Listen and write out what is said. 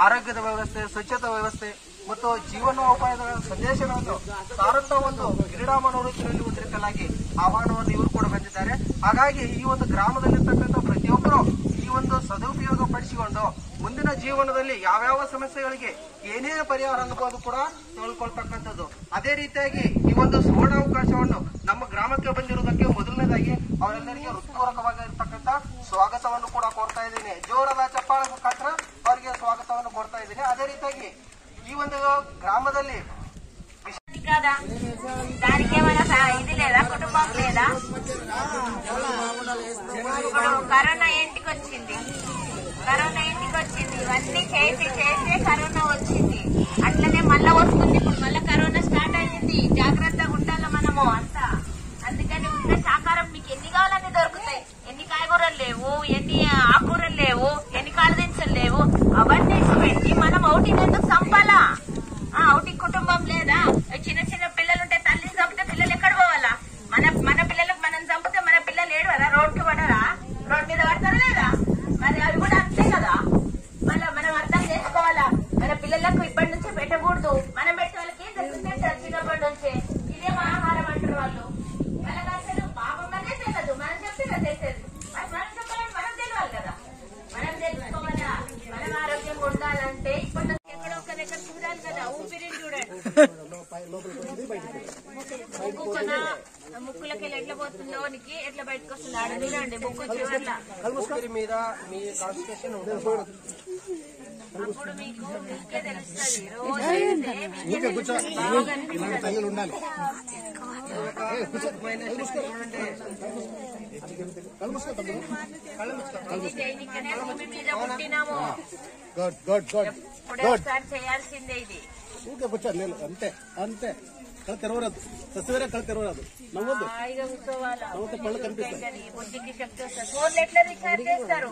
ಆರೋಗ್ಯದ ವ್ಯವಸ್ಥೆ, ಸ್ವಚ್ಛತಾ ವ್ಯವಸ್ಥೆ ಮತ್ತು ಜೀವನೋಪಾಯದ ಸಂದೇಶಗಳನ್ನು ಸಾರುತ್ತ ಒಂದು ಕ್ರೀಡಾ ಮನೋರಂಜನೆಯಲ್ಲಿ ಉದ್ರಿಸಲಾಗಿ ಆಹ್ವಾನವನ್ನು ಇವರು ಕೂಡ ಬಂದಿದ್ದಾರೆ. ಹಾಗಾಗಿ ಈ ಒಂದು ಗ್ರಾಮದಲ್ಲಿರ್ತಕ್ಕಂಥ ಪ್ರತಿಯೊಬ್ಬರು ಈ ಒಂದು ಸದುಪಯೋಗ ಪಡಿಸಿಕೊಂಡು ಮುಂದಿನ ಜೀವನದಲ್ಲಿ ಯಾವ್ಯಾವ ಸಮಸ್ಯೆಗಳಿಗೆ ಏನೇನು ಪರಿಹಾರ ಅನ್ಬೋದು ಕೂಡ ತಿಳ್ಕೊಳ್ತಕ್ಕಂಥದ್ದು. ಅದೇ ರೀತಿಯಾಗಿ ಈ ಒಂದು ಸುವರ್ಣಾವಕಾಶವನ್ನು ನಮ್ಮ ಗ್ರಾಮಕ್ಕೆ ಬಂದಿರುವುದಕ್ಕೆ ಮೊದಲನೇದಾಗಿ ಅವರೆಲ್ಲರಿಗೆ ಹೃತ್ಪೂರ್ವಕವಾಗಿರ್ತಕ್ಕಂಥ ಸ್ವಾಗತವನ್ನು ಕೂಡ ಕೋರ್ತಾ ಇದ್ದೀನಿ. ಜೋರಾದ ಚಪ್ಪಾಳೆ ಮುಖಾಂತರ ಅವರಿಗೆ ಸ್ವಾಗತವನ್ನು ಕೋರ್ತಾ ಇದ್ದೀನಿ. ಅದೇ ರೀತಿಯಾಗಿ ఈ ಒಂದು గ్రామದಲ್ಲಿ దానికి ఏమైనా ఇది లేదా, కుటుంబం లేదా? కరోనా ఇంటికి వచ్చింది, ఇవన్నీ చేసి కరోనా వచ్చింది. అట్లనే మళ్ళా వస్తుంది. ఇప్పుడు మళ్ళా కరోనా స్టార్ట్ అయింది. జాగ్రత్తగా ఉండాలి మనము అంతా. అందుకని ఉన్న సాకారం మీకు ఎన్ని కావాలని దొరుకుతాయి. ఎన్ని కాయగూరలు లేవు, ఎన్ని ఆకుకూరలు లేవు, ఎన్ని కాళ్ళ దించలు లేవు, అవన్నీ పెట్టి మనం అవుటింగ్ ఎందుకు చంపాలా? అవుటింగ్ కుటుంబం లేదా? చిన్న చిన్న పిల్లలుంటే తల్లిని చంపితే పిల్లలు ఎక్కడ పోవాలా? మన పిల్లలకు మనం చంపితే మన పిల్లలు ఏడవరా? రోడ్డుకి పడరా? రోడ్ మీద పడతారా లేదా? మరి అవి కూడా అంతే కదా. మళ్ళీ మనం అర్థం చేసుకోవాలా. మన పిల్లలకు ఇప్పటి నుంచే పెట్టకూడదు. మనం పెట్టే వాళ్ళకి ఏం తెలుస్తుంది? చిన్నప్పటి నుంచే ఇదే మా ఆహారం అంటారు వాళ్ళు. మనకు అసలు పాపం అనే తెలియదు. మనం చెప్తే చేసేది. మనం చెప్పాలంటే మనం తెలియాలి కదా. మనం తెలుసుకోవాలా. మనం ఆరోగ్యంగా ఉండాలంటే ఇప్పటి నుంచి ఎక్కడో ఒక దగ్గర చూడాలి కదా. ఊపిరిని చూడండి. ముక్కులకి ఎట్లా పోతుందో ఎట్లా బయటకు వస్తుంది ఆడ చూడండి. ముక్కు చివర్ల మీద మీ కాన్స్టిట్యూషన్ అప్పుడు మీకు మీకే తెలుస్తుంది. రోజు భూమి మీద పుట్టినాము. ఇప్పుడే ఒకసారి చేయాల్సిందే ఇది. అంతే అంతే. కళ తెరవరాదు, సస్యవేరే కళ తెరవరాదు. నవ్వద్దు, కూర్చోవాలా. నవ్వుతే పళ్ళు కనిపిస్తాయి. బుద్ధికి శక్తి వస్తుంది. ఫోన్లు ఎట్లా రీఛార్జ్ చేస్తారు?